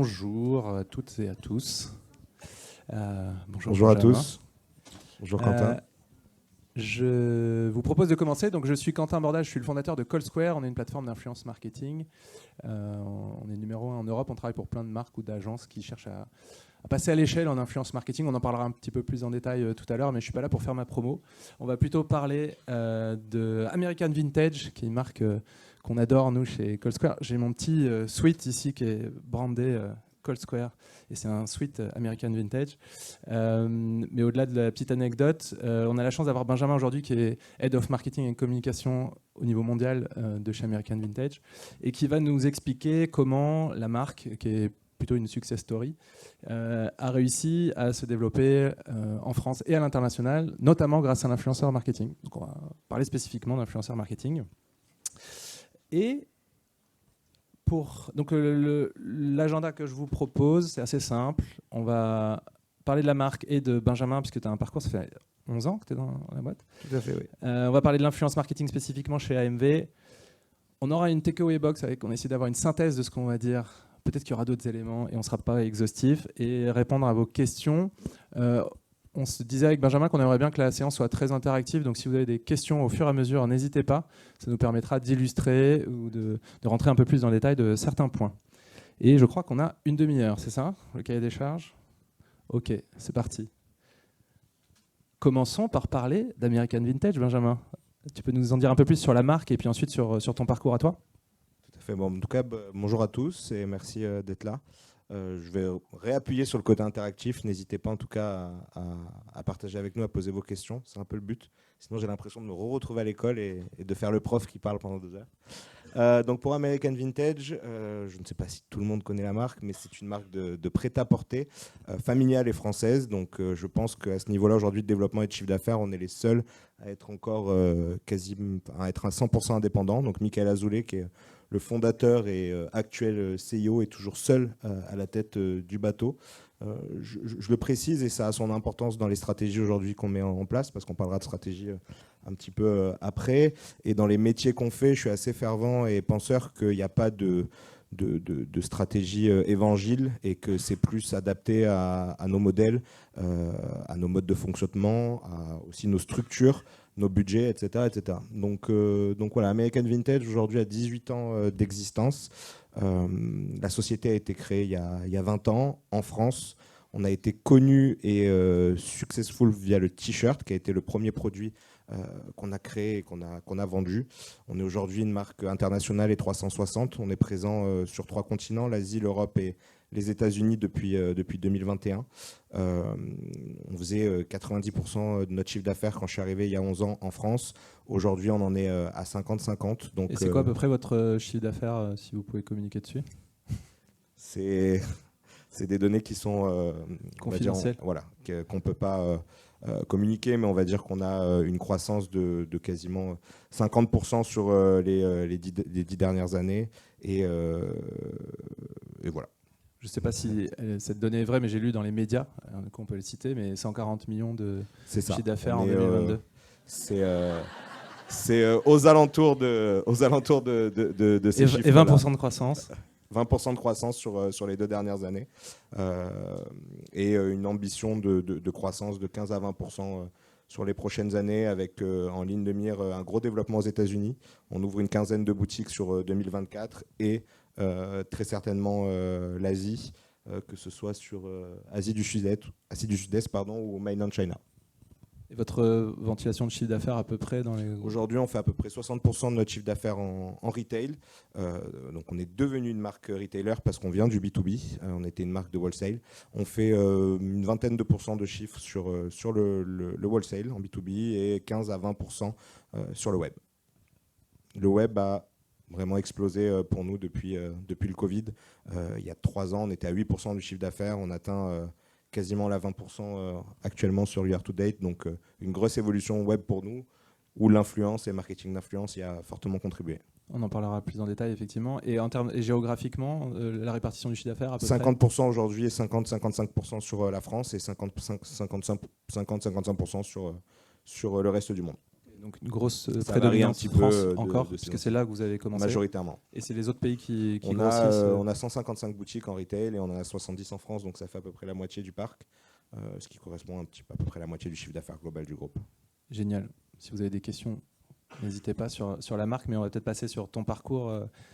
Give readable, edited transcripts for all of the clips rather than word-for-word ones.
Bonjour à toutes et à tous. Bonjour à tous. Bonjour Quentin. Je vous propose de commencer. Donc, je suis Quentin Bordage, je suis le fondateur de CallSquare. On est une plateforme d'influence marketing. On est numéro 1 en Europe. On travaille pour plein de marques ou d'agences qui cherchent à passer à l'échelle en influence marketing. On en parlera un petit peu plus en détail tout à l'heure, mais je ne suis pas là pour faire ma promo. On va plutôt parler de American Vintage, qui est une marque qu'on adore, nous, chez CallSquare. J'ai mon petit suite ici qui est brandé CallSquare, et c'est un suite American Vintage. Mais au-delà de la petite anecdote, on a la chance d'avoir Benjamin aujourd'hui, qui est Head of Marketing et Communication au niveau mondial de chez American Vintage, et qui va nous expliquer comment la marque, qui est plutôt une success story, a réussi à se développer en France et à l'international, notamment grâce à l'influenceur marketing. Donc on va parler spécifiquement d'influenceur marketing. Et donc l'agenda que je vous propose, c'est assez simple. On va parler de la marque et de Benjamin, puisque tu as un parcours, ça fait 11 ans que tu es dans la boîte. Tout à fait, oui. On va parler de l'influence marketing spécifiquement chez AMV. On aura une takeaway box avec on essaie d'avoir une synthèse de ce qu'on va dire. Peut-être qu'il y aura d'autres éléments et on ne sera pas exhaustif. Et répondre à vos questions. On se disait avec Benjamin qu'on aimerait bien que la séance soit très interactive. Donc si vous avez des questions au fur et à mesure, n'hésitez pas. Ça nous permettra d'illustrer ou de rentrer un peu plus dans le détail de certains points. Et je crois qu'on a une demi-heure, c'est ça, le cahier des charges? Ok, c'est parti. Commençons par parler d'American Vintage, Benjamin. Tu peux nous en dire un peu plus sur la marque et puis ensuite sur ton parcours à toi? Tout à fait. Bon, en tout cas, bonjour à tous et merci d'être là. Je vais réappuyer sur le côté interactif. N'hésitez pas en tout cas à partager avec nous, à poser vos questions. C'est un peu le but. Sinon, j'ai l'impression de me retrouver à l'école et de faire le prof qui parle pendant 2 heures. Donc pour American Vintage, je ne sais pas si tout le monde connaît la marque, mais c'est une marque de prêt-à-porter familiale et française. Donc je pense qu'à ce niveau-là, aujourd'hui, de développement et de chiffre d'affaires, on est les seuls à être encore à être à 100% indépendant. Donc Michael Azoulay, qui est le fondateur et actuel CEO, est toujours seul à la tête du bateau. Je le précise et ça a son importance dans les stratégies aujourd'hui qu'on met en place, parce qu'on parlera de stratégie un petit peu après. Et dans les métiers qu'on fait, je suis assez fervent et penseur qu'il n'y a pas de stratégie évangile et que c'est plus adapté à nos modèles, à nos modes de fonctionnement, à aussi nos structures, nos budgets, etc. etc. Donc voilà, American Vintage aujourd'hui a 18 ans d'existence. La société a été créée il y a 20 ans en France. On a été connu et successful via le t-shirt, qui a été le premier produit qu'on a créé et qu'on a vendu. On est aujourd'hui une marque internationale et 360. On est présent sur 3 continents, l'Asie, l'Europe et les États-Unis depuis 2021. On faisait 90% de notre chiffre d'affaires quand je suis arrivé il y a 11 ans en France. Aujourd'hui, on en est à 50-50. Donc, et c'est quoi à peu près votre chiffre d'affaires, si vous pouvez communiquer dessus? C'est des données qui sont confidentielles, voilà, qu'on ne peut pas communiquer, mais on va dire qu'on a une croissance de quasiment 50% sur les 10 dernières années. Et voilà. Je ne sais pas si cette donnée est vraie, mais j'ai lu dans les médias, qu'on peut le citer, mais 140 millions de chiffre d'affaires en 2022. C'est aux alentours de ces chiffres. Et 20% de croissance. 20% de croissance sur les 2 dernières années. Et une ambition de croissance de 15 à 20% sur les prochaines années, avec en ligne de mire un gros développement aux États-Unis. On ouvre une quinzaine de boutiques sur 2024 et très certainement l'Asie, que ce soit sur Asie du Sud-Est ou Mainland China. Et votre ventilation de chiffre d'affaires à peu près dans les... Aujourd'hui, on fait à peu près 60% de notre chiffre d'affaires en retail. Donc on est devenu une marque retailer parce qu'on vient du B2B. On était une marque de wholesale. On fait une vingtaine de pourcents de chiffres sur le wholesale en B2B et 15 à 20% sur le web. Le web a vraiment explosé pour nous depuis le Covid. Il y a 3 ans, on était à 8% du chiffre d'affaires. On atteint quasiment la 20% actuellement sur year to date. Donc une grosse évolution web pour nous, où l'influence et le marketing d'influence y a fortement contribué. On en parlera plus en détail, effectivement. Et géographiquement, la répartition du chiffre d'affaires à peu 50% près aujourd'hui et 50-55% sur la France et 50-55% sur le reste du monde. Donc une grosse Ça varie un prédominance petit France peu encore, de puisque c'est là que vous avez commencé. Majoritairement. Et c'est les autres pays qui On grossissent. on a 155 boutiques en retail et on en a 70 en France, donc ça fait à peu près la moitié du parc, ce qui correspond à peu près la moitié du chiffre d'affaires global du groupe. Génial. Si vous avez des questions, n'hésitez pas sur la marque, mais on va peut-être passer sur ton parcours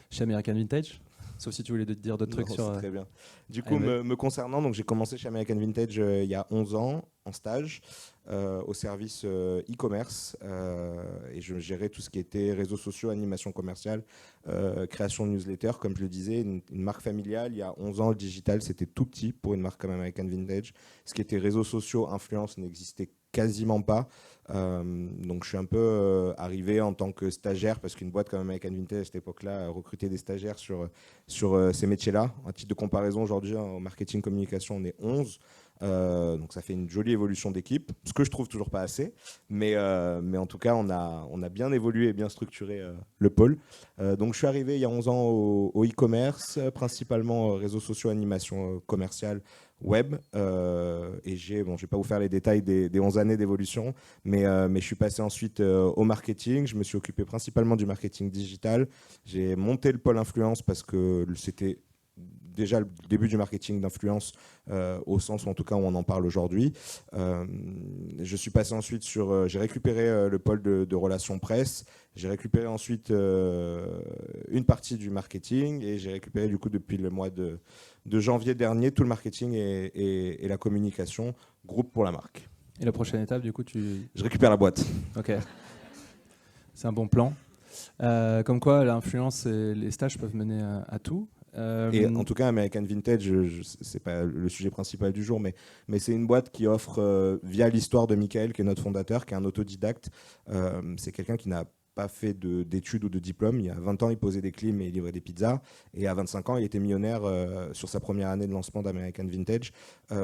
chez American Vintage, sauf si tu voulais dire d'autres trucs sur... Très bien. Du coup, me concernant, donc j'ai commencé chez American Vintage il y a 11 ans en stage au service e-commerce et je gérais tout ce qui était réseaux sociaux, animation commerciale, création de newsletter. Comme je le disais, une marque familiale. Il y a 11 ans, le digital, c'était tout petit pour une marque comme American Vintage. Ce qui était réseaux sociaux, influence n'existait quasiment pas. Donc je suis un peu arrivé en tant que stagiaire parce qu'une boîte comme American Vintage à cette époque-là recrutait des stagiaires sur ces métiers-là. À titre de comparaison, aujourd'hui en marketing communication, on est 11. Donc ça fait une jolie évolution d'équipe, ce que je trouve toujours pas assez, mais en tout cas on a bien évolué et bien structuré le pôle. Donc je suis arrivé il y a 11 ans au e-commerce, principalement réseaux sociaux, animation commerciale, web, et je vais pas vous faire les détails des 11 années d'évolution, mais je suis passé ensuite au marketing. Je me suis occupé principalement du marketing digital. J'ai monté le pôle influence parce que c'était déjà le début du marketing d'influence au sens où en tout cas où on en parle aujourd'hui. Je suis passé ensuite j'ai récupéré le pôle de relations presse, j'ai récupéré ensuite une partie du marketing et j'ai récupéré du coup depuis le mois de janvier dernier tout le marketing et la communication groupe pour la marque. Et la prochaine étape, du coup, Je récupère la boîte. Ok. C'est un bon plan. Comme quoi, l'influence et les stages peuvent mener à tout. Et en tout cas, American Vintage, c'est pas le sujet principal du jour, mais c'est une boîte qui offre, via l'histoire de Michael, qui est notre fondateur, qui est un autodidacte. C'est quelqu'un qui n'a pas fait d'études ou de diplôme. Il y a 20 ans, il posait des clims et il livrait des pizzas. Et à 25 ans, il était millionnaire sur sa première année de lancement d'American Vintage.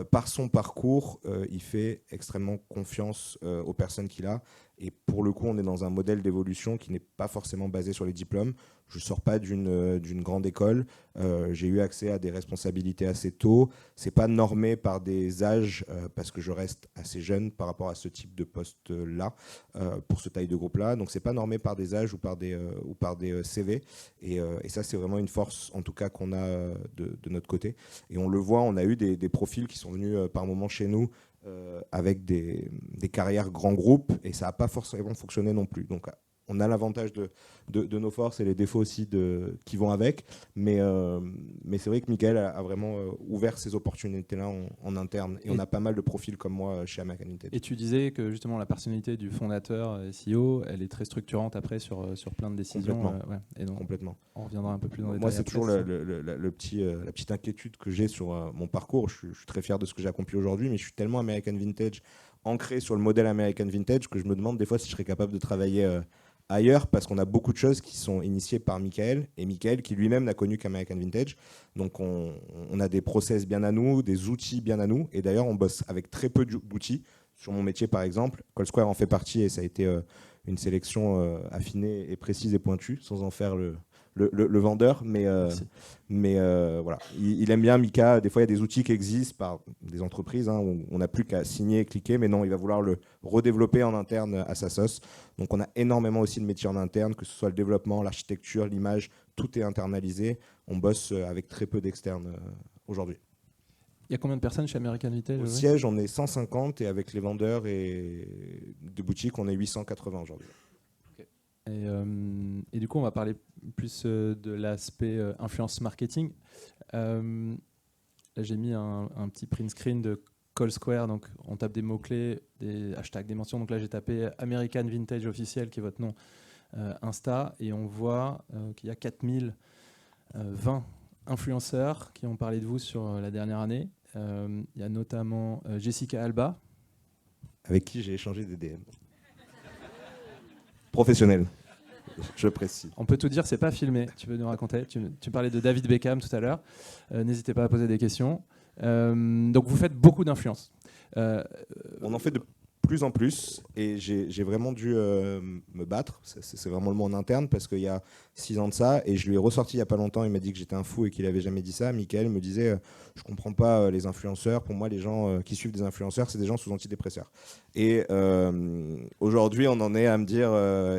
Par son parcours, il fait extrêmement confiance aux personnes qu'il a. Et pour le coup, on est dans un modèle d'évolution qui n'est pas forcément basé sur les diplômes. Je ne sors pas d'une grande école. J'ai eu accès à des responsabilités assez tôt. Ce n'est pas normé par des âges parce que je reste assez jeune par rapport à ce type de poste-là, pour ce taille de groupe-là. Donc, ce n'est pas normé par des âges ou par des CV. Et ça, c'est vraiment une force, en tout cas, qu'on a de notre côté. Et on le voit, on a eu des profils qui sont venus par moments chez nous avec des carrières grands groupes et ça n'a pas forcément fonctionné non plus. Donc on a l'avantage de nos forces et les défauts aussi qui vont avec, mais c'est vrai que Michael a vraiment ouvert ces opportunités-là en interne et on a pas mal de profils comme moi chez American Vintage. Et tu disais que justement la personnalité du fondateur CEO, elle est très structurante après sur plein de décisions. Complètement. Et donc, Complètement. On reviendra un peu plus dans les détails. Moi, c'est toujours la petite inquiétude que j'ai sur mon parcours. Je suis très fier de ce que j'ai accompli aujourd'hui, mais je suis tellement American Vintage, ancré sur le modèle American Vintage, que je me demande des fois si je serais capable de travailler ailleurs, parce qu'on a beaucoup de choses qui sont initiées par Michael, et Michael qui lui-même n'a connu qu'American Vintage. Donc on a des process bien à nous, des outils bien à nous, et d'ailleurs on bosse avec très peu d'outils. Sur mon métier par exemple, Cold Square en fait partie, et ça a été une sélection affinée et précise et pointue, sans en faire le vendeur, mais voilà. Il aime bien Mika. Des fois, il y a des outils qui existent par des entreprises où on n'a plus qu'à signer et cliquer, mais non, il va vouloir le redévelopper en interne à sa sauce. Donc, on a énormément aussi de métiers en interne, que ce soit le développement, l'architecture, l'image, tout est internalisé. On bosse avec très peu d'externes aujourd'hui. Il y a combien de personnes chez American Vintage? Au siège, on est 150 et avec les vendeurs et de boutiques, on est 880 aujourd'hui. Et du coup, on va parler plus de l'aspect influence marketing. Là, j'ai mis un petit print screen de Cold Square. Donc, on tape des mots-clés, des hashtags, des mentions. Donc là, j'ai tapé American Vintage officiel, qui est votre nom Insta. Et on voit qu'il y a 4020 influenceurs qui ont parlé de vous sur la dernière année. Il y a notamment Jessica Alba. Avec qui j'ai échangé des DM. Professionnel, je précise. On peut tout dire, c'est pas filmé. Tu peux nous raconter. Tu parlais de David Beckham tout à l'heure. N'hésitez pas à poser des questions. Donc vous faites beaucoup d'influence. On en fait de plus en plus, et j'ai vraiment dû me battre, c'est vraiment le mot en interne, parce qu'il y a 6 ans de ça, et je lui ai ressorti il n'y a pas longtemps, il m'a dit que j'étais un fou et qu'il n'avait jamais dit ça. Michael me disait, je ne comprends pas les influenceurs, pour moi les gens qui suivent des influenceurs, c'est des gens sous antidépresseurs. Et aujourd'hui on en est à me dire,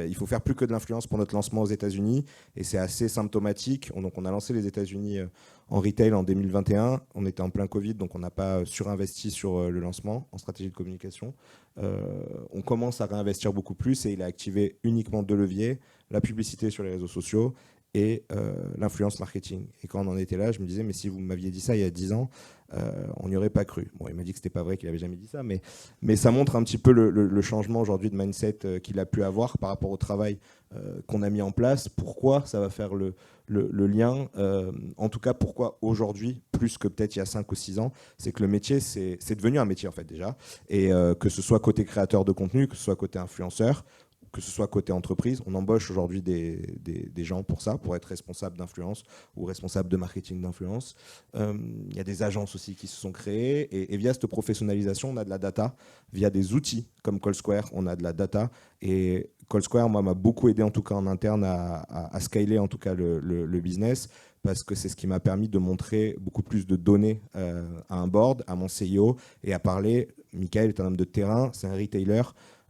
il faut faire plus que de l'influence pour notre lancement aux États-Unis, et c'est assez symptomatique. Donc on a lancé les États-Unis en retail en 2021, on était en plein Covid, donc on n'a pas surinvesti sur le lancement en stratégie de communication. On commence à réinvestir beaucoup plus et il a activé uniquement 2 leviers, la publicité sur les réseaux sociaux et l'influence marketing. Et quand on en était là, je me disais, mais si vous m'aviez dit ça il y a 10 ans, on n'y aurait pas cru. Bon, il m'a dit que c'était pas vrai, qu'il avait jamais dit ça, mais ça montre un petit peu le changement aujourd'hui de mindset qu'il a pu avoir par rapport au travail qu'on a mis en place. Pourquoi ça va faire le lien, en tout cas pourquoi aujourd'hui, plus que peut-être il y a 5 ou 6 ans, c'est que le métier, c'est devenu un métier en fait déjà, et que ce soit côté créateur de contenu, que ce soit côté influenceur, que ce soit côté entreprise, on embauche aujourd'hui des gens pour ça, pour être responsable d'influence ou responsable de marketing d'influence. Il y a des agences aussi qui se sont créées et via cette professionnalisation, on a de la data. Via des outils comme CallSquare, on a de la data. Et CallSquare, moi, m'a beaucoup aidé en tout cas en interne à scaler en tout cas le business, parce que c'est ce qui m'a permis de montrer beaucoup plus de données à un board, à mon CIO, et à parler. Michael est un homme de terrain, c'est un retailer.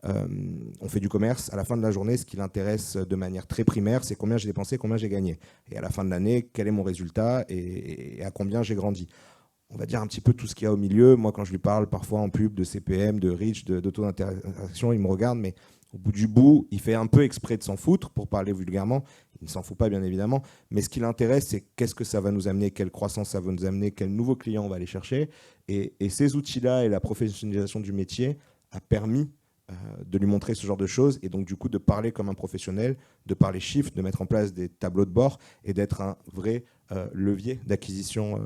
On fait du commerce. À la fin de la journée, ce qui l'intéresse de manière très primaire, c'est combien j'ai dépensé, combien j'ai gagné. Et à la fin de l'année, quel est mon résultat et à combien j'ai grandi. On va dire un petit peu tout ce qu'il y a au milieu. Moi, quand je lui parle parfois en pub de CPM, de reach, de taux d'interaction, il me regarde, mais au bout du bout, il fait un peu exprès de s'en foutre, pour parler vulgairement. Il ne s'en fout pas, bien évidemment. Mais ce qui l'intéresse, c'est qu'est-ce que ça va nous amener, quelle croissance ça va nous amener, quels nouveaux clients on va aller chercher. Et ces outils-là et la professionnalisation du métier a permis de lui montrer ce genre de choses et donc du coup de parler comme un professionnel, de parler chiffres, de mettre en place des tableaux de bord et d'être un vrai levier d'acquisition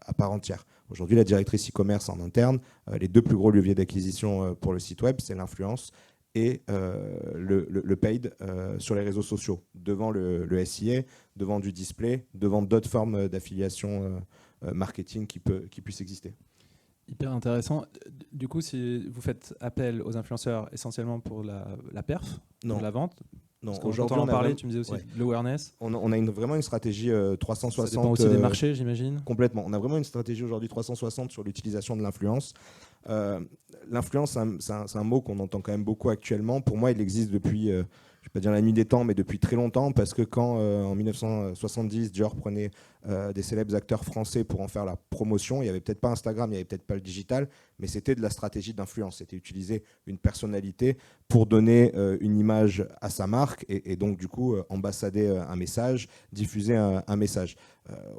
à part entière. Aujourd'hui, la directrice e-commerce en interne, les 2 plus gros leviers d'acquisition pour le site web, c'est l'influence et le paid sur les réseaux sociaux, devant le SIA, devant du display, devant d'autres formes d'affiliation marketing qui puissent exister. Hyper intéressant. Du coup, si vous faites appel aux influenceurs essentiellement pour la perf, pour la vente, non, parce quand on en parlait, tu me disais aussi l'awareness. On a vraiment une stratégie 360. Ça dépend aussi des marchés, j'imagine. Complètement. On a vraiment une stratégie aujourd'hui 360 sur l'utilisation de l'influence. L'influence, c'est un mot qu'on entend quand même beaucoup actuellement. Pour moi, il existe depuis, je ne vais pas dire la nuit des temps, mais depuis très longtemps, parce que quand en 1970, Dior prenait des célèbres acteurs français pour en faire la promotion, il n'y avait peut-être pas Instagram, il n'y avait peut-être pas le digital, mais c'était de la stratégie d'influence. C'était utiliser une personnalité pour donner une image à sa marque et donc du coup ambassader un message, diffuser un message.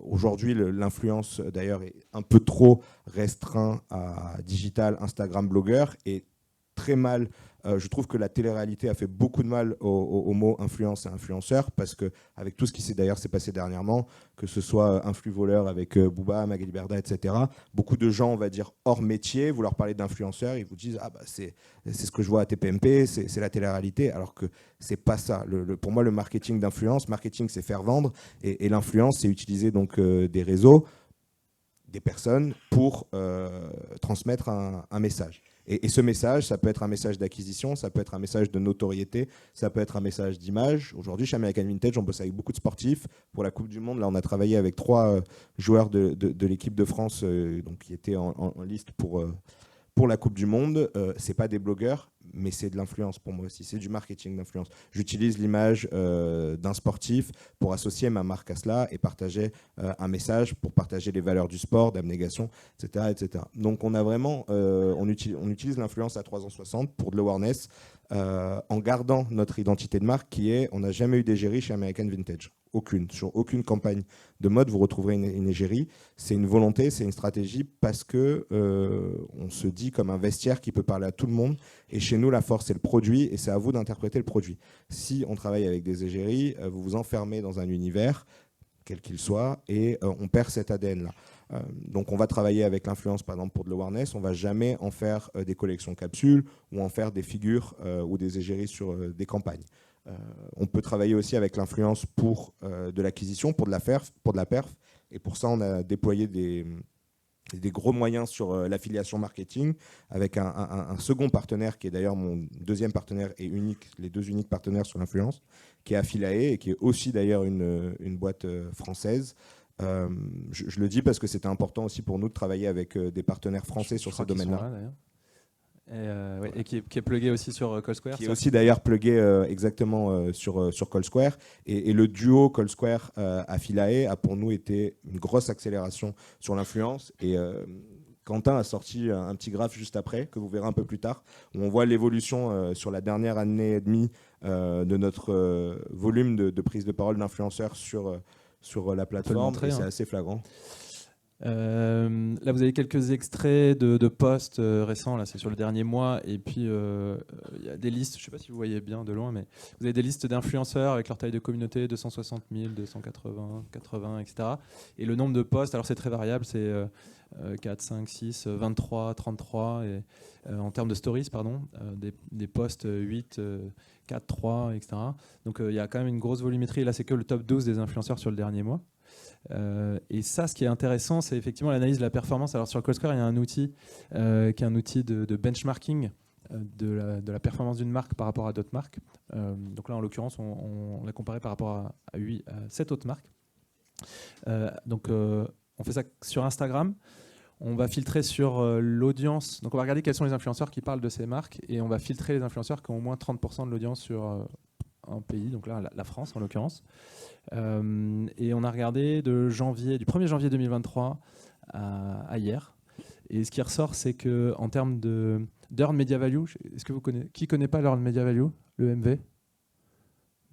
Aujourd'hui, l'influence d'ailleurs est un peu trop restreint à digital, Instagram, blogueur et très mal. Je trouve que la télé-réalité a fait beaucoup de mal au mot influence et influenceur, parce qu'avec tout ce qui s'est passé dernièrement, que ce soit influ-voleur avec Booba, Magali Berda, etc., beaucoup de gens, on va dire, hors métier, vous leur parlez d'influenceurs, ils vous disent « Ah bah c'est ce que je vois à TPMP, c'est la télé-réalité », alors que c'est pas ça. Pour moi, le marketing d'influence, marketing, c'est faire vendre, et l'influence, c'est utiliser donc des réseaux, des personnes pour transmettre un message. Et ce message, ça peut être un message d'acquisition, ça peut être un message de notoriété, ça peut être un message d'image. Aujourd'hui, chez American Vintage, on bosse avec beaucoup de sportifs. Pour la Coupe du Monde, là, on a travaillé avec 3 joueurs de l'équipe de France donc, qui étaient en liste pour la Coupe du Monde. Ce n'est pas des blogueurs, mais c'est de l'influence pour moi aussi. C'est du marketing d'influence. J'utilise l'image d'un sportif pour associer ma marque à cela et partager un message, pour partager les valeurs du sport, d'abnégation, etc., etc. Donc on a vraiment, on utilise l'influence à 360 pour de l'awareness, en gardant notre identité de marque qui est, on n'a jamais eu d'égérie chez American Vintage. Aucune. Sur aucune campagne de mode, vous retrouverez une égérie. C'est une volonté, c'est une stratégie, parce que on se dit comme un vestiaire qui peut parler à tout le monde. Et chez nous, la force, c'est le produit, et c'est à vous d'interpréter le produit. Si on travaille avec des égéries, vous vous enfermez dans un univers, quel qu'il soit, et on perd cet ADN-là. Donc on va travailler avec l'influence, par exemple, pour de l'awareness. On ne va jamais en faire des collections capsules ou en faire des figures ou des égéries sur des campagnes. On peut travailler aussi avec l'influence pour de l'acquisition, pour de la perf. Et pour ça, on a déployé des gros moyens sur l'affiliation marketing, avec un second partenaire qui est d'ailleurs mon deuxième partenaire et unique, les deux uniques partenaires sur l'influence, qui est Affilae et qui est aussi d'ailleurs une boîte française. Je le dis parce que c'était important aussi pour nous de travailler avec des partenaires français sur ce domaine-là. Et qui est plugué aussi sur CallSquare. Qui est aussi d'ailleurs plugué exactement sur CallSquare. Et le duo CallSquare Affilae a pour nous été une grosse accélération sur l'influence. Et Quentin a sorti un petit graphe juste après, que vous verrez un peu plus tard, où on voit l'évolution sur la dernière année et demie de notre volume de prise de parole d'influenceurs sur la plateforme. Et c'est assez flagrant. Là, vous avez quelques extraits de posts récents. Là, c'est sur le dernier mois. Et puis, il y a des listes. Je ne sais pas si vous voyez bien de loin, mais vous avez des listes d'influenceurs avec leur taille de communauté 260 000, 280, 80, etc. Et le nombre de posts, alors c'est très variable. C'est 4, 5, 6, 23, 33. Et, en termes de stories, pardon, des posts 8, 4, 3, etc. Donc, il y a quand même une grosse volumétrie. Là, c'est que le top 12 des influenceurs sur le dernier mois. Et ça, ce qui est intéressant, c'est effectivement l'analyse de la performance. Alors sur CallSquare, il y a un outil qui est un outil de benchmarking de la performance d'une marque par rapport à d'autres marques. Donc là, en l'occurrence, on l'a comparé par rapport à 7 autres marques. On fait ça sur Instagram. On va filtrer sur l'audience. Donc on va regarder quels sont les influenceurs qui parlent de ces marques et on va filtrer les influenceurs qui ont au moins 30% de l'audience sur un pays, donc là la France en l'occurrence. Et on a regardé du 1er janvier 2023 à hier. Et ce qui ressort, c'est qu'en termes d'earned media value, est-ce que qui connaît pas l'earned media value, le MV?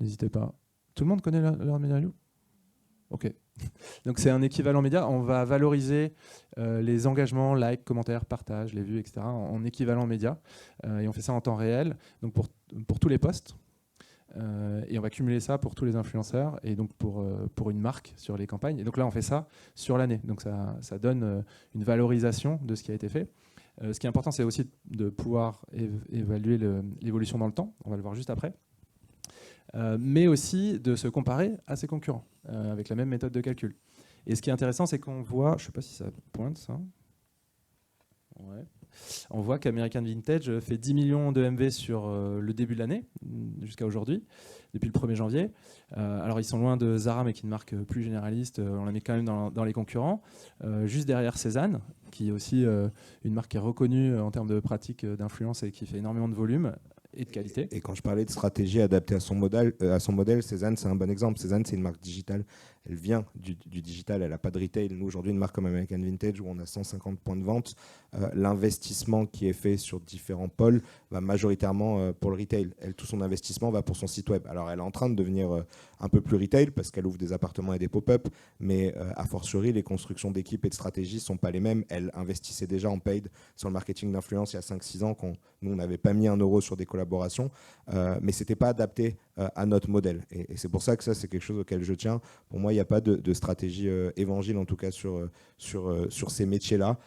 N'hésitez pas. Tout le monde connaît l'earned media value? Ok. Donc c'est un équivalent média. On va valoriser les engagements, likes, commentaires, partages, les vues, etc. en équivalent média. Et on fait ça en temps réel, donc pour tous les posts. Et on va cumuler ça pour tous les influenceurs et donc pour une marque sur les campagnes. Et donc là, on fait ça sur l'année. Donc ça donne une valorisation de ce qui a été fait. Ce qui est important, c'est aussi de pouvoir évaluer l'évolution dans le temps. On va le voir juste après. Mais aussi de se comparer à ses concurrents avec la même méthode de calcul. Et ce qui est intéressant, c'est qu'on voit, je ne sais pas si ça pointe ça. Ouais. On voit qu'American Vintage fait 10 millions de MV sur le début de l'année, jusqu'à aujourd'hui, depuis le 1er janvier. Alors ils sont loin de Zara, mais qui est une marque plus généraliste. On la met quand même dans les concurrents. Juste derrière Cézanne, qui est aussi une marque qui est reconnue en termes de pratique d'influence et qui fait énormément de volume et de qualité. Et quand je parlais de stratégie adaptée à son modèle, Cézanne, c'est un bon exemple. Cézanne, c'est une marque digitale. Elle vient du digital, elle n'a pas de retail. Nous, aujourd'hui, une marque comme American Vintage, où on a 150 points de vente, l'investissement qui est fait sur différents pôles va majoritairement pour le retail. Elle, tout son investissement va pour son site web. Alors, elle est en train de devenir un peu plus retail parce qu'elle ouvre des appartements et des pop-up, mais a fortiori, les constructions d'équipes et de stratégie ne sont pas les mêmes. Elle investissait déjà en paid sur le marketing d'influence il y a 5-6 ans, quand nous, on n'avait pas mis 1 euro sur des collaborations, mais ce n'était pas adapté à notre modèle. Et c'est pour ça que ça, c'est quelque chose auquel je tiens. Pour moi, il n'y a pas de stratégie évangile, en tout cas sur ces métiers-là.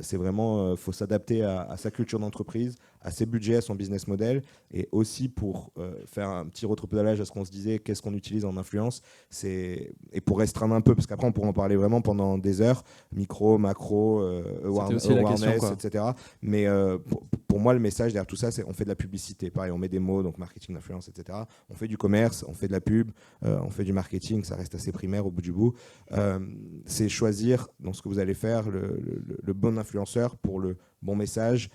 C'est vraiment, faut s'adapter à sa culture d'entreprise, à ses budgets, à son business model, et aussi pour faire un petit rétropédalage à ce qu'on se disait, qu'est-ce qu'on utilise en influence, et pour restreindre un peu, parce qu'après on pourra en parler vraiment pendant des heures, micro, macro, awareness, etc. Mais pour moi, le message derrière tout ça, c'est on fait de la publicité. Pareil, on met des mots, donc marketing, influence, etc. On fait du commerce, on fait de la pub, on fait du marketing, ça reste assez primaire au bout du bout. C'est choisir dans ce que vous allez faire le bon influenceur pour le bon message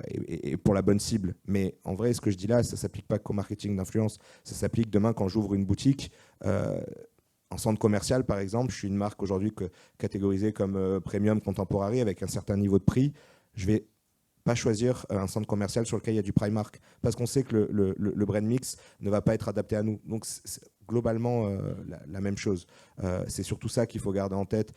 et pour la bonne cible. Mais en vrai, ce que je dis là, ça ne s'applique pas qu'au marketing d'influence. Ça s'applique demain quand j'ouvre une boutique. En centre commercial, par exemple, je suis une marque aujourd'hui catégorisée comme premium contemporary avec un certain niveau de prix. Je vais pas choisir un centre commercial sur lequel il y a du Primark parce qu'on sait que le brand mix ne va pas être adapté à nous. Donc, c'est globalement la même chose. C'est surtout ça qu'il faut garder en tête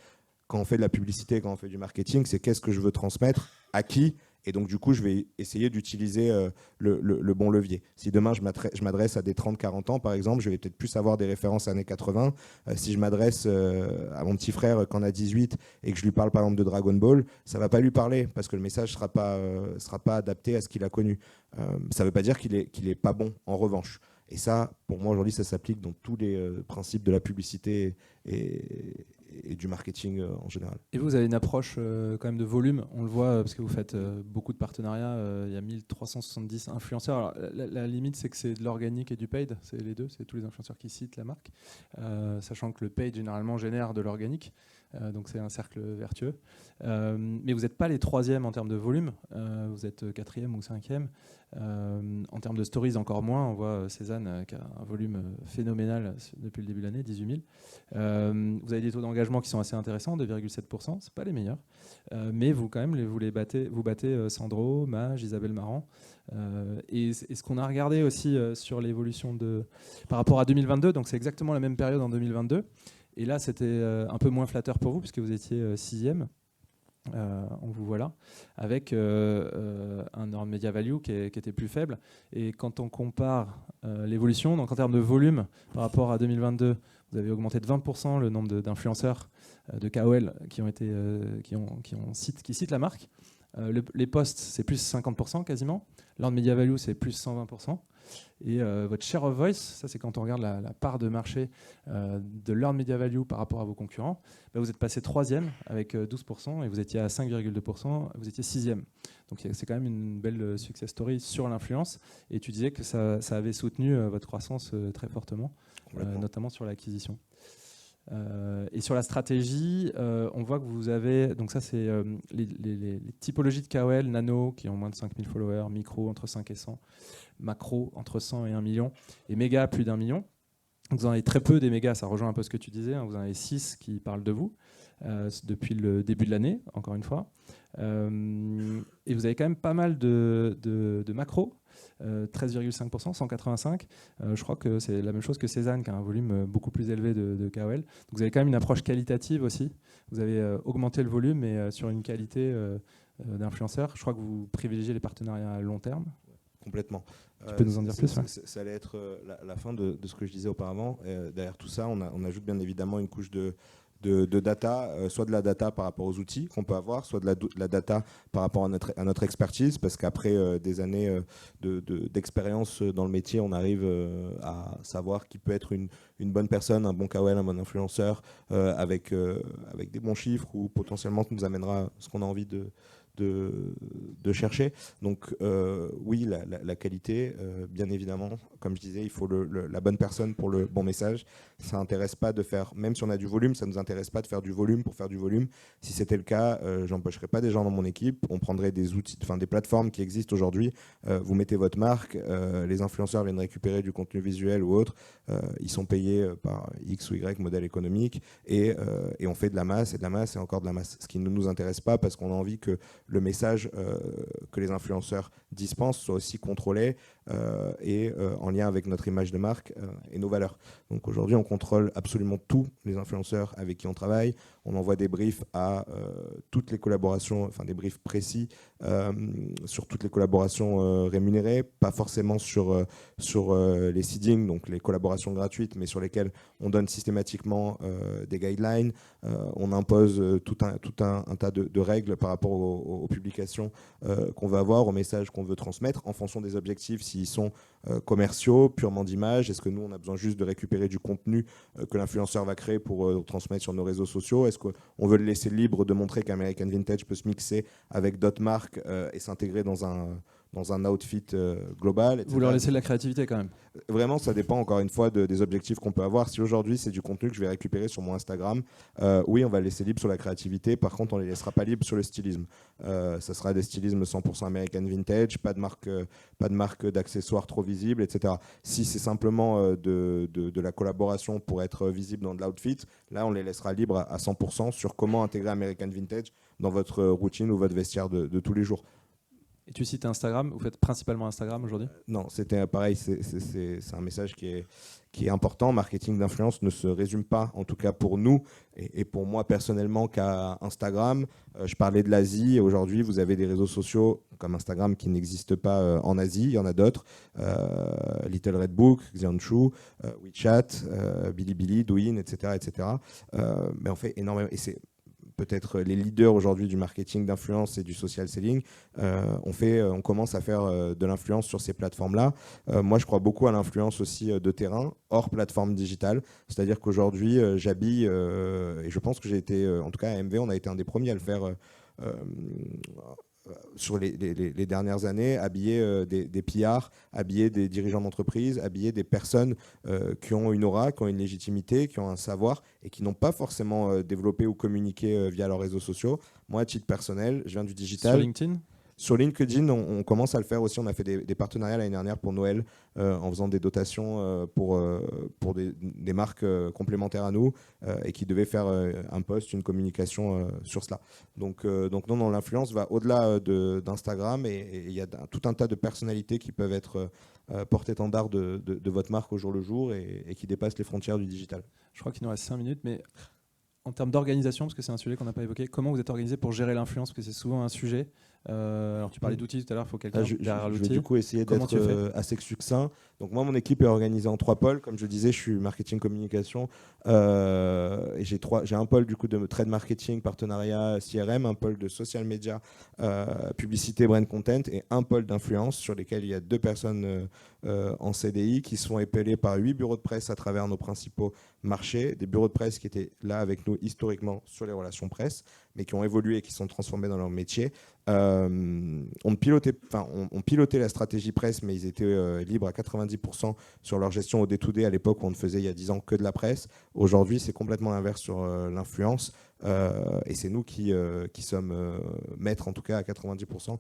quand on fait de la publicité, quand on fait du marketing, c'est qu'est-ce que je veux transmettre, à qui, et donc du coup, je vais essayer d'utiliser le bon levier. Si demain, je m'adresse à des 30-40 ans, par exemple, je vais peut-être plus avoir des références années 80. Si je m'adresse à mon petit frère qui en a 18 et que je lui parle par exemple de Dragon Ball, ça ne va pas lui parler parce que le message ne sera pas adapté à ce qu'il a connu. Ça ne veut pas dire qu'il est pas bon, en revanche. Et ça, pour moi, aujourd'hui, ça s'applique dans tous les principes de la publicité et et du marketing en général. Et vous avez une approche quand même de volume, on le voit parce que vous faites beaucoup de partenariats, il y a 1370 influenceurs. Alors, la limite c'est que c'est de l'organique et du paid, c'est les deux, c'est tous les influenceurs qui citent la marque, sachant que le paid généralement génère de l'organique, donc c'est un cercle vertueux. Mais vous n'êtes pas les troisièmes en termes de volume, vous êtes quatrième ou cinquième. En termes de stories encore moins, on voit Cézanne qui a un volume phénoménal depuis le début de l'année, 18 000. Vous avez des taux d'engagement qui sont assez intéressants, 2,7%, c'est pas les meilleurs, mais vous quand même vous battez Sandro, Mage, Isabelle Marant. Et ce qu'on a regardé aussi sur l'évolution par rapport à 2022, donc c'est exactement la même période en 2022, et là c'était un peu moins flatteur pour vous puisque vous étiez sixième. On vous voit là, avec un earned media value qui était plus faible. Et quand on compare l'évolution, donc en termes de volume par rapport à 2022, vous avez augmenté de 20% le nombre d'influenceurs de KOL qui citent la marque. Les posts, c'est plus 50% quasiment. L'earned media value, c'est plus 120%. Et votre share of voice, ça c'est quand on regarde la part de marché de l'earned media value par rapport à vos concurrents, vous êtes passé 3e avec 12% et vous étiez à 5,2%, vous étiez 6e. Donc c'est quand même une belle success story sur l'influence. Et tu disais que ça avait soutenu votre croissance très fortement, notamment sur l'acquisition. Et sur la stratégie, on voit que vous avez, donc ça c'est les typologies de KOL, nano qui ont moins de 5000 followers, micro entre 5 et 100, macro entre 100 et 1 million, et méga plus d'1 million. Donc vous en avez très peu des mégas, ça rejoint un peu ce que tu disais, hein, vous en avez 6 qui parlent de vous depuis le début de l'année, encore une fois. Et vous avez quand même pas mal de macro, 13,5%, 185. Je crois que c'est la même chose que Cézanne, qui a un volume beaucoup plus élevé de KOL. Donc vous avez quand même une approche qualitative aussi. Vous avez augmenté le volume, mais sur une qualité d'influenceur. Je crois que vous privilégiez les partenariats à long terme. Complètement. Tu peux nous en dire plus? Ça allait être la fin de ce que je disais auparavant. Derrière tout ça, on ajoute bien évidemment une couche de data, soit de la data par rapport aux outils qu'on peut avoir, soit de la data par rapport à notre expertise, parce qu'après des années d'expérience dans le métier, on arrive à savoir qui peut être une bonne personne, un bon KOL, un bon influenceur, avec des bons chiffres, ou potentiellement nous amènera ce qu'on a envie de chercher. Donc oui, la qualité, bien évidemment, comme je disais, il faut la bonne personne pour le bon message. Ça n'intéresse pas de faire, même si on a du volume, ça ne nous intéresse pas de faire du volume pour faire du volume. Si c'était le cas, j'embaucherais pas des gens dans mon équipe, on prendrait des outils, enfin des plateformes qui existent aujourd'hui, vous mettez votre marque, les influenceurs viennent récupérer du contenu visuel ou autre, ils sont payés par X ou Y modèle économique, et on fait de la masse et encore de la masse. Ce qui ne nous intéresse pas, parce qu'on a envie que le message que les influenceurs dispensent soit aussi contrôlé et en lien avec notre image de marque et nos valeurs. Donc aujourd'hui, on contrôle absolument tous les influenceurs avec qui on travaille. On envoie des briefs à toutes les collaborations, enfin des briefs précis sur toutes les collaborations rémunérées, pas forcément sur les seedings, donc les collaborations gratuites, mais sur lesquelles on donne systématiquement des guidelines. On impose tout un tas de règles par rapport aux publications qu'on veut avoir, aux messages qu'on veut transmettre, en fonction des objectifs, s'ils sont commerciaux, purement d'image. Est-ce que nous, on a besoin juste de récupérer du contenu que l'influenceur va créer pour transmettre sur nos réseaux sociaux? Est-ce qu'on veut le laisser libre de montrer qu'American Vintage peut se mixer avec d'autres marques et s'intégrer dans un outfit global, etc. Vous leur laissez de la créativité quand même? Vraiment, ça dépend encore une fois des objectifs qu'on peut avoir. Si aujourd'hui c'est du contenu que je vais récupérer sur mon Instagram, oui, on va le laisser libre sur la créativité. Par contre, on ne les laissera pas libres sur le stylisme. Ça sera des stylismes 100% American Vintage, pas de marque d'accessoires trop visibles, etc. Si c'est simplement de la collaboration pour être visible dans de l'outfit, là, on les laissera libres à 100% sur comment intégrer American Vintage dans votre routine ou votre vestiaire de tous les jours. Et tu cites Instagram, vous faites principalement Instagram aujourd'hui? Non, c'était pareil, c'est un message qui est important. Marketing d'influence ne se résume pas, en tout cas pour nous et pour moi personnellement, qu'à Instagram. Je parlais de l'Asie, et aujourd'hui vous avez des réseaux sociaux comme Instagram qui n'existent pas en Asie, il y en a d'autres, Little Red Book, Xianshu, WeChat, Bilibili, Douyin, etc. Mais on fait énormément, et c'est peut-être les leaders aujourd'hui du marketing d'influence et du social selling, on commence à faire de l'influence sur ces plateformes-là. Moi, je crois beaucoup à l'influence aussi de terrain, hors plateforme digitale. C'est-à-dire qu'aujourd'hui, j'habille, et je pense que j'ai été, en tout cas à MV, on a été un des premiers à le faire sur les dernières années, habiller des pillards, habiller des dirigeants d'entreprise, habiller des personnes qui ont une aura, qui ont une légitimité, qui ont un savoir et qui n'ont pas forcément développé ou communiqué via leurs réseaux sociaux. Moi, à titre personnel, je viens du digital. Sur LinkedIn ? Sur LinkedIn, on commence à le faire aussi. On a fait des partenariats l'année dernière pour Noël en faisant des dotations pour des marques complémentaires à nous et qui devaient faire un post, une communication sur cela. Donc non, l'influence va au-delà d'Instagram et il y a tout un tas de personnalités qui peuvent être porte-étendard de votre marque au jour le jour et qui dépassent les frontières du digital. Je crois qu'il nous reste 5 minutes, mais en termes d'organisation, parce que c'est un sujet qu'on n'a pas évoqué, comment vous êtes organisé pour gérer l'influence ? Parce que c'est souvent un sujet. Alors tu parlais d'outils tout à l'heure, il faut quelqu'un derrière l'outil. Je vais du coup essayer d'être assez succinct. Donc moi, mon équipe est organisée en 3 pôles. Comme je disais, je suis marketing communication. Et j'ai un pôle du coup de trade marketing, partenariat, CRM, un pôle de social media, publicité, brand content et un pôle d'influence sur lesquels il y a 2 personnes en CDI qui sont épaulées par 8 bureaux de presse à travers nos principaux marchés. Des bureaux de presse qui étaient là avec nous historiquement sur les relations presse, mais qui ont évolué et qui sont transformés dans leur métier. On pilotait la stratégie presse, mais ils étaient libres à 90% sur leur gestion au day-to-day à l'époque où on ne faisait il y a 10 ans que de la presse. Aujourd'hui, c'est complètement l'inverse sur l'influence. Et c'est nous qui sommes maîtres, en tout cas à 90%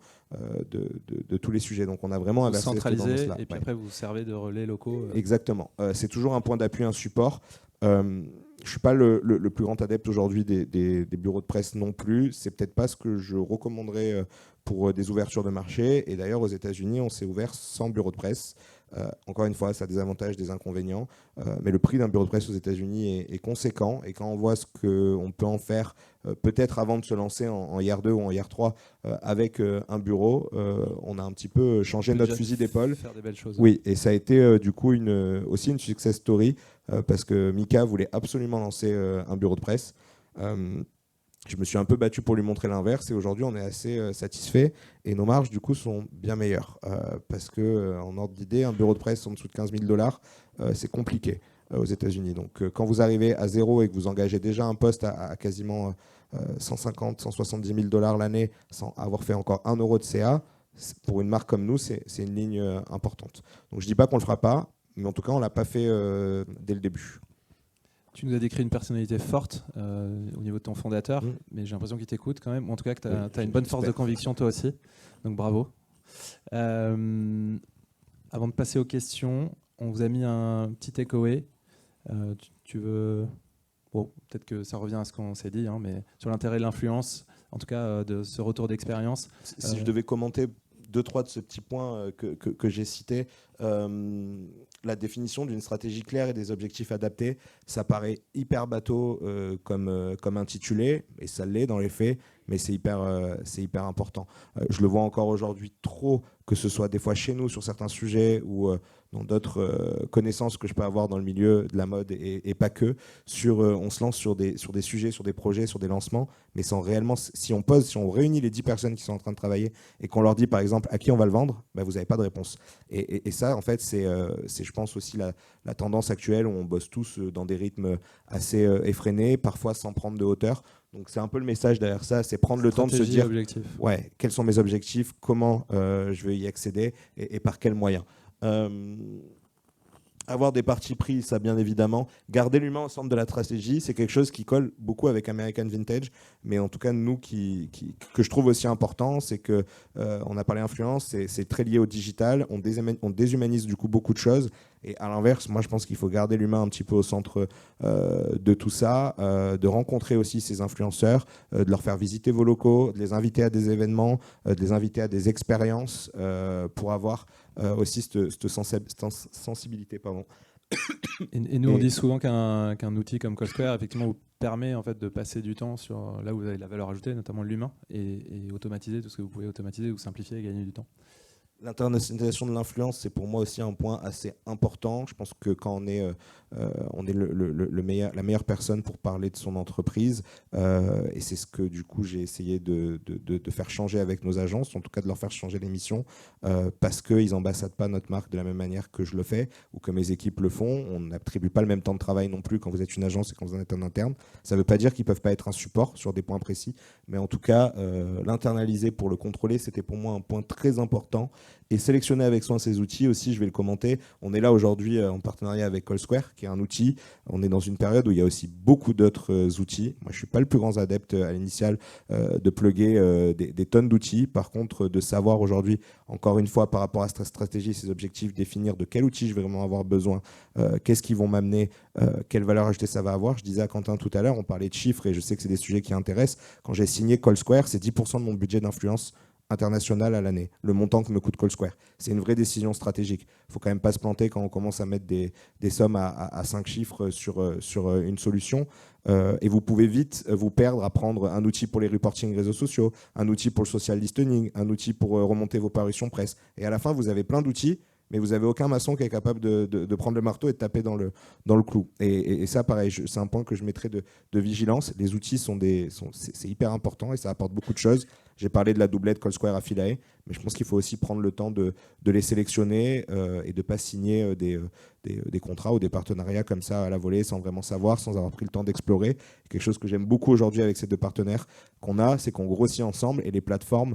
de tous les sujets. Donc on a vraiment inversé cette tendance-là. Et puis après, vous servez de relais locaux. Exactement. C'est toujours un point d'appui, un support. Je ne suis pas le plus grand adepte aujourd'hui des bureaux de presse non plus. C'est peut-être pas ce que je recommanderais pour des ouvertures de marché. Et d'ailleurs, aux États-Unis, on s'est ouvert sans bureau de presse. Encore une fois, ça a des avantages, des inconvénients. Mais le prix d'un bureau de presse aux États-Unis est conséquent. Et quand on voit ce qu'on peut en faire, peut-être avant de se lancer en IR2 ou en IR3 avec un bureau, on a un petit peu changé notre fusil d'épaule. Faire des belles choses. Oui, et ça a été du coup aussi une success story parce que Mika voulait absolument lancer un bureau de presse. Je me suis un peu battu pour lui montrer l'inverse et aujourd'hui on est assez satisfait et nos marges du coup sont bien meilleures parce que en ordre d'idée, un bureau de presse en dessous de 15 000 $, c'est compliqué aux États-Unis. Donc quand vous arrivez à zéro et que vous engagez déjà un poste à quasiment 150, 170 000 $ l'année sans avoir fait encore 1 euro de CA, pour une marque comme nous, c'est une ligne importante. Donc je ne dis pas qu'on ne le fera pas, mais en tout cas on ne l'a pas fait dès le début. Tu nous as décrit une personnalité forte au niveau de ton fondateur, mais j'ai l'impression qu'il t'écoute quand même. En tout cas, que tu as une bonne force de conviction toi aussi. Donc bravo. Avant de passer aux questions, on vous a mis un petit takeaway. Tu veux... Bon, peut-être que ça revient à ce qu'on s'est dit, hein, mais sur l'intérêt de l'influence, en tout cas de ce retour d'expérience. Si je devais commenter 2-3 de ces petits points que j'ai cités, la définition d'une stratégie claire et des objectifs adaptés, ça paraît hyper bateau comme intitulé, et ça l'est dans les faits, mais c'est hyper important. Je le vois encore aujourd'hui trop, que ce soit des fois chez nous sur certains sujets ou dans d'autres connaissances que je peux avoir dans le milieu de la mode et pas que, on se lance sur des sujets, sur des projets, sur des lancements, mais sans réellement, si on réunit les 10 personnes qui sont en train de travailler et qu'on leur dit par exemple à qui on va le vendre, bah, vous n'avez pas de réponse. Et ça, en fait, c'est je pense aussi la tendance actuelle où on bosse tous dans des rythmes assez effrénés, parfois sans prendre de hauteur. Donc c'est un peu le message derrière ça, c'est prendre le temps de se dire ouais, quels sont mes objectifs, comment je vais y accéder et par quels moyens. Avoir des partis pris, ça bien évidemment. Garder l'humain au centre de la stratégie, c'est quelque chose qui colle beaucoup avec American Vintage. Mais en tout cas, nous, que je trouve aussi important, c'est que on a parlé influence, c'est très lié au digital. On déshumanise du coup beaucoup de choses. Et à l'inverse, moi, je pense qu'il faut garder l'humain un petit peu au centre de tout ça, de rencontrer aussi ces influenceurs, de leur faire visiter vos locaux, de les inviter à des événements, de les inviter à des expériences pour avoir aussi cette sensibilité. Pardon. Et nous, on dit souvent qu'un outil comme CallSquare, effectivement, vous permet en fait, de passer du temps sur là où vous avez de la valeur ajoutée, notamment l'humain, et automatiser tout ce que vous pouvez automatiser ou simplifier et gagner du temps. L'internationalisation de l'influence, c'est pour moi aussi un point assez important. Je pense que quand on est la meilleure personne pour parler de son entreprise, et c'est ce que du coup j'ai essayé de faire changer avec nos agences, en tout cas de leur faire changer les missions, parce qu'ils n'ambassadent pas notre marque de la même manière que je le fais ou que mes équipes le font. On n'attribue pas le même temps de travail non plus quand vous êtes une agence et quand vous en êtes un interne. Ça ne veut pas dire qu'ils ne peuvent pas être un support sur des points précis, mais en tout cas, l'internaliser pour le contrôler, c'était pour moi un point très important. Et sélectionner avec soin ces outils aussi, je vais le commenter. On est là aujourd'hui en partenariat avec CallSquare, qui est un outil. On est dans une période où il y a aussi beaucoup d'autres outils. Moi, je ne suis pas le plus grand adepte à l'initial de plugger des tonnes d'outils. Par contre, de savoir aujourd'hui, encore une fois, par rapport à cette stratégie, ces objectifs, définir de quel outil je vais vraiment avoir besoin, qu'est-ce qu'ils vont m'amener, quelle valeur ajoutée ça va avoir. Je disais à Quentin tout à l'heure, on parlait de chiffres et je sais que c'est des sujets qui intéressent. Quand j'ai signé CallSquare, c'est 10% de mon budget d'influence international à l'année, le montant que me coûte CallSquare. C'est une vraie décision stratégique. Il ne faut quand même pas se planter quand on commence à mettre des sommes à 5 chiffres sur une solution. Et vous pouvez vite vous perdre à prendre un outil pour les reporting réseaux sociaux, un outil pour le social listening, un outil pour remonter vos parutions presse. Et à la fin, vous avez plein d'outils, mais vous n'avez aucun maçon qui est capable de prendre le marteau et de taper dans le clou. Et ça, pareil, c'est un point que je mettrai de vigilance. Les outils, c'est hyper important et ça apporte beaucoup de choses. J'ai parlé de la doublette CallSquare Affiliate, mais je pense qu'il faut aussi prendre le temps de les sélectionner et de ne pas signer des contrats ou des partenariats comme ça à la volée sans vraiment savoir, sans avoir pris le temps d'explorer. Quelque chose que j'aime beaucoup aujourd'hui avec ces deux partenaires qu'on a, c'est qu'on grossit ensemble et les plateformes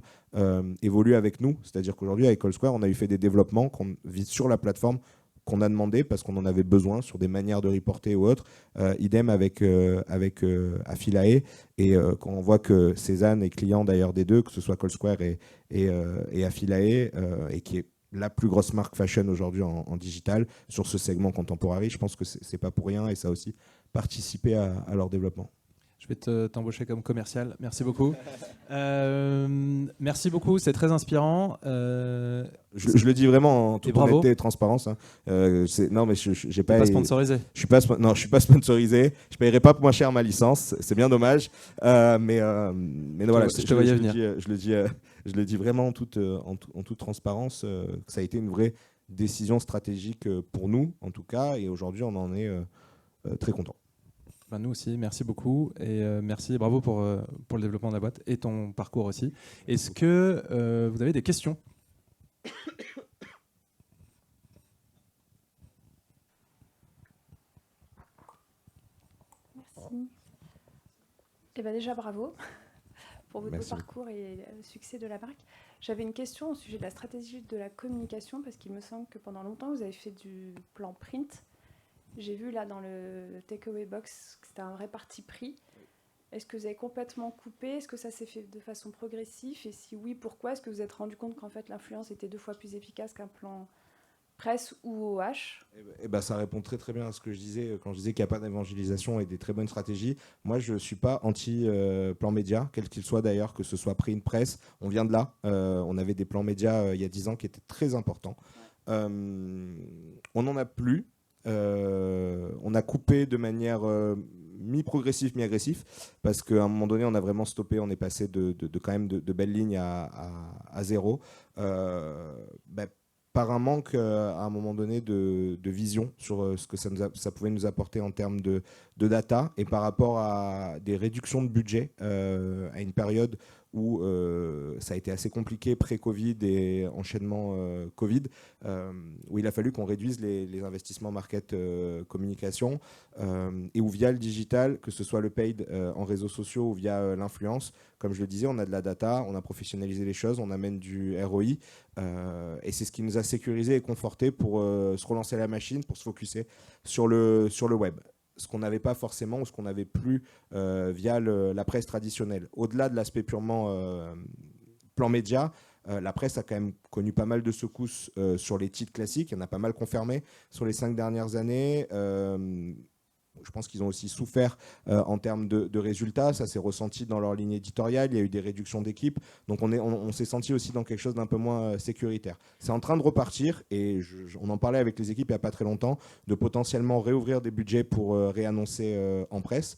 évoluent avec nous. C'est-à-dire qu'aujourd'hui, avec CallSquare, on a eu fait des développements qu'on vit sur la plateforme qu'on a demandé parce qu'on en avait besoin sur des manières de reporter ou autres. Idem avec Affiliate. Et quand on voit que Cézanne est client d'ailleurs des deux, que ce soit CallSquare et Affiliate, et qui est la plus grosse marque fashion aujourd'hui en digital sur ce segment contemporary, je pense que c'est pas pour rien et ça a aussi participé à leur développement. Je vais t'embaucher comme commercial. Merci beaucoup. Merci beaucoup, c'est très inspirant. Je le dis vraiment en toute honnêteté et transparence. Hein. Non, mais j'ai pas. Pas sponsorisé. Je suis pas sponsorisé. Je paierai pas moins cher ma licence. C'est bien dommage. Mais voilà. Je le dis vraiment en toute transparence. Que ça a été une vraie décision stratégique pour nous, en tout cas. Et aujourd'hui, on en est très content. Ben nous aussi, merci beaucoup et merci, bravo pour le développement de la boîte et ton parcours aussi. Est-ce que vous avez des questions ? Merci. Et ben déjà, bravo pour votre beau parcours et le succès de la marque. J'avais une question au sujet de la stratégie de la communication parce qu'il me semble que pendant longtemps, vous avez fait du plan print. J'ai vu là dans le Takeaway Box que c'était un vrai parti pris. Est-ce que vous avez complètement coupé ? Est-ce que ça s'est fait de façon progressive ? Et si oui, pourquoi ? Est-ce que vous êtes rendu compte qu'en fait l'influence était 2 fois plus efficace qu'un plan presse ou OH ? Ça répond très très bien à ce que je disais quand je disais qu'il n'y a pas d'évangélisation et des très bonnes stratégies. Moi, je ne suis pas anti-plan média, quel qu'il soit d'ailleurs, que ce soit print, presse. On vient de là. On avait des plans médias il y a 10 ans qui étaient très importants. On n'en a plus. On a coupé de manière mi-progressive, mi-agressive, parce qu'à un moment donné, on a vraiment stoppé, on est passé de quand même de belles lignes à zéro. Par un manque, à un moment donné, de vision sur ce que ça pouvait nous apporter en termes de data, et par rapport à des réductions de budget à une période où ça a été assez compliqué pré-Covid et enchaînement Covid, où il a fallu qu'on réduise les investissements market communication, et où via le digital, que ce soit le paid en réseaux sociaux ou via l'influence, comme je le disais, on a de la data, on a professionnalisé les choses, on amène du ROI, et c'est ce qui nous a sécurisé et conforté pour se relancer la machine, pour se focuser sur le web. Ce qu'on n'avait pas forcément ou ce qu'on n'avait plus via la presse traditionnelle. Au-delà de l'aspect purement plan média, la presse a quand même connu pas mal de secousses sur les titres classiques. Il y en a pas mal confirmé sur les 5 dernières années. Je pense qu'ils ont aussi souffert en termes de résultats. Ça s'est ressenti dans leur ligne éditoriale. Il y a eu des réductions d'équipes. Donc on s'est senti aussi dans quelque chose d'un peu moins sécuritaire. C'est en train de repartir et on en parlait avec les équipes il n'y a pas très longtemps, de potentiellement réouvrir des budgets pour réannoncer en presse.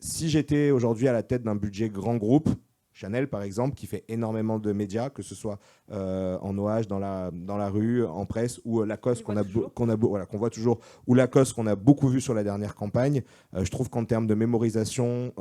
Si j'étais aujourd'hui à la tête d'un budget grand groupe, Chanel, par exemple, qui fait énormément de médias, que ce soit en OH, dans la rue, en presse, ou Lacoste qu'on voit toujours, ou Lacoste qu'on a beaucoup vu sur la dernière campagne. Je trouve qu'en termes de mémorisation,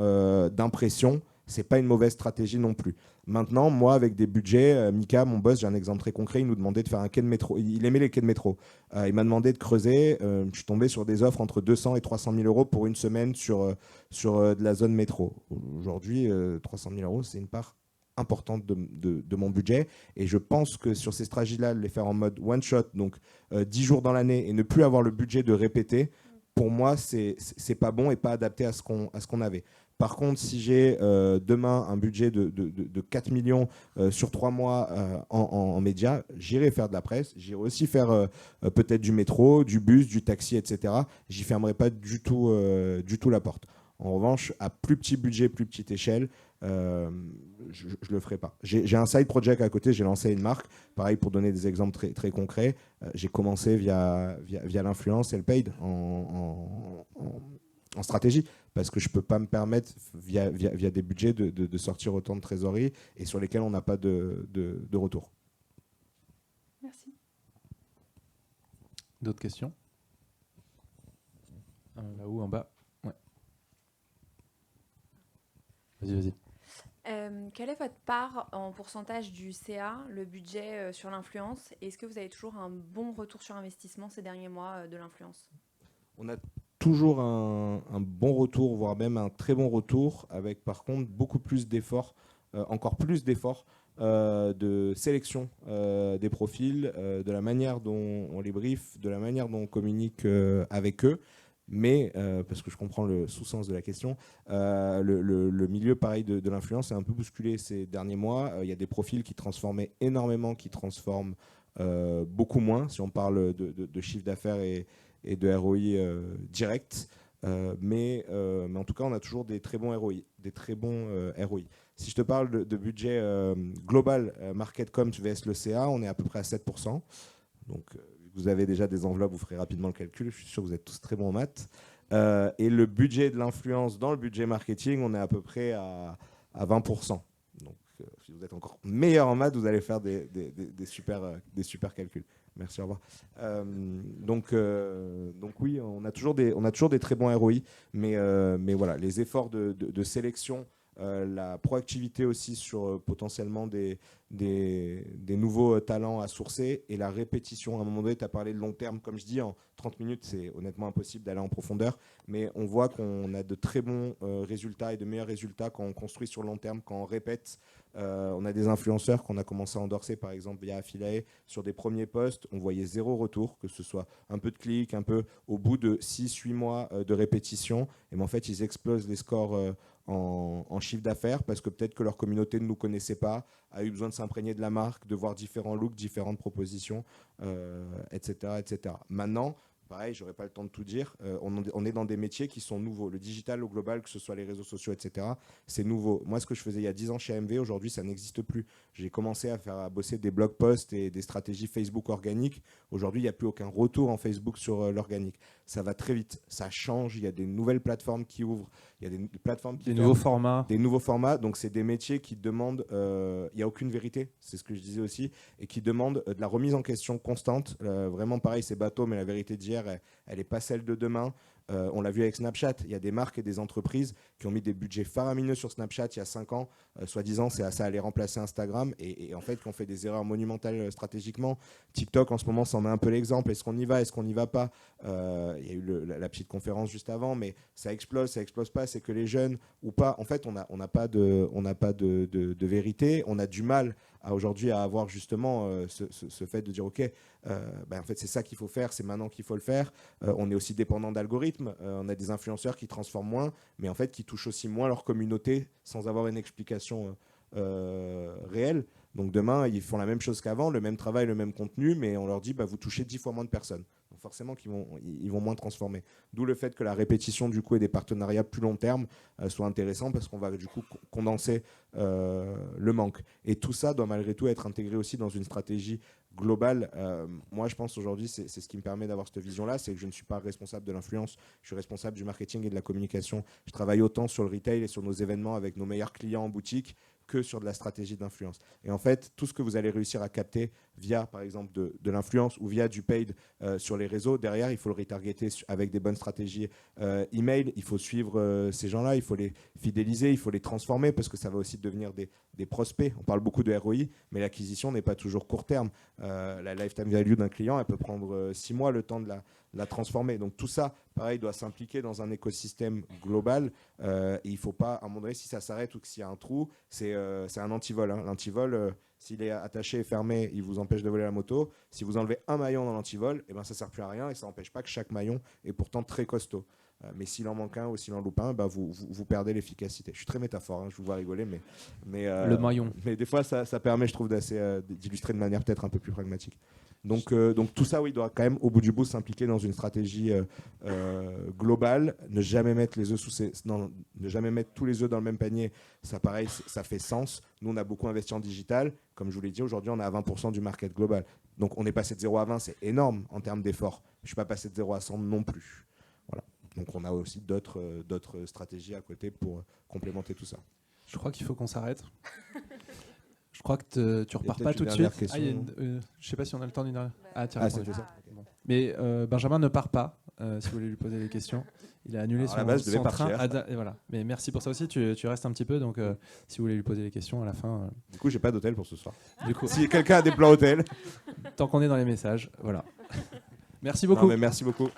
d'impression, c'est pas une mauvaise stratégie non plus. Maintenant, moi, avec des budgets, Mika, mon boss, j'ai un exemple très concret, il nous demandait de faire un quai de métro. Il aimait les quais de métro. Il m'a demandé de creuser. Je suis tombé sur des offres entre 200 et 300 000 euros pour une semaine sur de la zone métro. Aujourd'hui, 300 000 euros, c'est une part importante de mon budget. Et je pense que sur ces stratégies-là, les faire en mode one shot, donc 10 jours dans l'année, et ne plus avoir le budget de répéter, pour moi, c'est pas bon et pas adapté à ce qu'on avait. Par contre, si j'ai demain un budget de 4 millions sur 3 mois en médias, j'irai faire de la presse, j'irai aussi faire peut-être du métro, du bus, du taxi, etc. J'y fermerai pas du tout la porte. En revanche, à plus petit budget, plus petite échelle, je ne le ferai pas. J'ai un side project à côté, j'ai lancé une marque. Pareil, pour donner des exemples très, très concrets, j'ai commencé via l'influence et le paid en stratégie, parce que je ne peux pas me permettre, via des budgets, de sortir autant de trésorerie et sur lesquels on n'a pas de retour. Merci. D'autres questions? Là-haut, en bas. Ouais. Vas-y. Quelle est votre part en pourcentage du CA, le budget sur l'influence? Est-ce que vous avez toujours un bon retour sur investissement ces derniers mois de l'influence? On a toujours un bon retour, voire même un très bon retour, avec par contre beaucoup plus d'efforts, encore plus d'efforts de sélection des profils, de la manière dont on les brief, de la manière dont on communique avec eux. Mais, parce que je comprends le sous-sens de la question, le milieu pareil de l'influence est un peu bousculé ces derniers mois. Il y a des profils qui transformaient énormément, qui transforment beaucoup moins, si on parle de chiffre d'affaires et de ROI direct. Mais en tout cas, on a toujours des très bons ROI. Si je te parle de budget global, Marketcom vs le CA, on est à peu près à 7%. Donc, vous avez déjà des enveloppes, vous ferez rapidement le calcul. Je suis sûr que vous êtes tous très bons en maths. Et le budget de l'influence dans le budget marketing, on est à peu près à 20%. Donc, si vous êtes encore meilleur en maths, vous allez faire des super calculs. Merci, au revoir. Donc oui, on a toujours des très bons ROI, mais voilà, les efforts de sélection, la proactivité aussi sur potentiellement des nouveaux talents à sourcer et la répétition. À un moment donné, tu as parlé de long terme. Comme je dis, en 30 minutes, c'est honnêtement impossible d'aller en profondeur, mais on voit qu'on a de très bons résultats et de meilleurs résultats quand on construit sur le long terme, quand on répète. On a des influenceurs qu'on a commencé à endorser, par exemple via Affiliate, sur des premiers posts, on voyait 0 retour, que ce soit un peu de clics, un peu au bout de 6-8 mois de répétition. Et en fait, ils explosent les scores en chiffre d'affaires parce que peut-être que leur communauté ne nous connaissait pas, a eu besoin de s'imprégner de la marque, de voir différents looks, différentes propositions, etc., etc. Maintenant, pareil, je n'aurai pas le temps de tout dire, on est dans des métiers qui sont nouveaux. Le digital au global, que ce soit les réseaux sociaux, etc., c'est nouveau. Moi, ce que je faisais il y a 10 ans chez AMV, aujourd'hui, ça n'existe plus. J'ai commencé à bosser des blog posts et des stratégies Facebook organiques. Aujourd'hui, il n'y a plus aucun retour en Facebook sur l'organique. Ça va très vite, ça change, il y a des nouvelles plateformes qui ouvrent, il y a des plateformes qui nouveaux formats. Des nouveaux formats, donc c'est des métiers qui demandent, il n'y a aucune vérité, c'est ce que je disais aussi, et qui demandent de la remise en question constante. Vraiment pareil, c'est bateau, mais la vérité d'hier, elle n'est pas celle de demain. On l'a vu avec Snapchat, il y a des marques et des entreprises qui ont mis des budgets faramineux sur Snapchat il y a 5 ans, soi-disant ça allait remplacer Instagram, et en fait qui ont fait des erreurs monumentales stratégiquement. TikTok en ce moment c'en est un peu l'exemple, est-ce qu'on y va, est-ce qu'on n'y va pas? Il y a eu la petite conférence juste avant, mais ça explose pas, c'est que les jeunes ou pas, en fait on n'a pas de vérité, on a du mal aujourd'hui à avoir justement ce fait de dire ok, en fait c'est ça qu'il faut faire, c'est maintenant qu'il faut le faire. On est aussi dépendant d'algorithmes, on a des influenceurs qui transforment moins, mais en fait qui touchent aussi moins leur communauté sans avoir une explication réelle. Donc demain ils font la même chose qu'avant, le même travail, le même contenu, mais on leur dit vous touchez 10 fois moins de personnes. Donc forcément ils vont moins transformer. D'où le fait que la répétition du coup et des partenariats plus long terme soit intéressant, parce qu'on va du coup condenser le manque. Et tout ça doit malgré tout être intégré aussi dans une stratégie globale. Moi je pense aujourd'hui c'est ce qui me permet d'avoir cette vision-là, c'est que je ne suis pas responsable de l'influence, je suis responsable du marketing et de la communication. Je travaille autant sur le retail et sur nos événements avec nos meilleurs clients en boutique que sur de la stratégie d'influence. Et en fait, tout ce que vous allez réussir à capter via, par exemple, de l'influence ou via du paid sur les réseaux, derrière, il faut le retargeter avec des bonnes stratégies email. Il faut suivre ces gens-là, il faut les fidéliser, il faut les transformer parce que ça va aussi devenir des prospects. On parle beaucoup de ROI, mais l'acquisition n'est pas toujours court terme. La lifetime value d'un client, elle peut prendre 6 mois le temps de la transformer. Donc tout ça, pareil, doit s'impliquer dans un écosystème global. Et il ne faut pas, à un moment donné, si ça s'arrête ou que s'il y a un trou, c'est un antivol. Hein. L'antivol, s'il est attaché et fermé, il vous empêche de voler la moto. Si vous enlevez un maillon dans l'antivol, eh ben, ça ne sert plus à rien et ça n'empêche pas que chaque maillon est pourtant très costaud. Mais s'il en manque un ou s'il en loupe un, bah vous perdez l'efficacité. Je suis très métaphore, hein, je vous vois rigoler, mais le maillon. Mais des fois, ça permet, je trouve, d'illustrer de manière peut-être un peu plus pragmatique. Donc tout ça, oui, doit quand même, au bout du bout, s'impliquer dans une stratégie globale. Ne jamais mettre ne jamais mettre tous les œufs dans le même panier. Ça, pareil, ça fait sens. Nous, on a beaucoup investi en digital. Comme je vous l'ai dit, aujourd'hui, on est à 20% du market global. Donc, on est passé de 0 à 20, c'est énorme en termes d'efforts. Je ne suis pas passé de 0 à 100 non plus. Voilà. Donc, on a aussi d'autres stratégies à côté pour complémenter tout ça. Je crois qu'il faut qu'on s'arrête. Je crois que tu repars pas tout de suite. Je ne sais pas si on a le temps d'une dernière. Ah, tiens, c'est ça. Bon. Mais Benjamin ne part pas, si vous voulez lui poser des questions. Il a annulé son train. Et voilà. Mais merci pour ça aussi. Tu restes un petit peu. Donc, si vous voulez lui poser des questions à la fin. Du coup, j'ai pas d'hôtel pour ce soir. Du coup, si quelqu'un a des plans hôtels. Tant qu'on est dans les messages, voilà. Merci beaucoup. Non, mais merci beaucoup.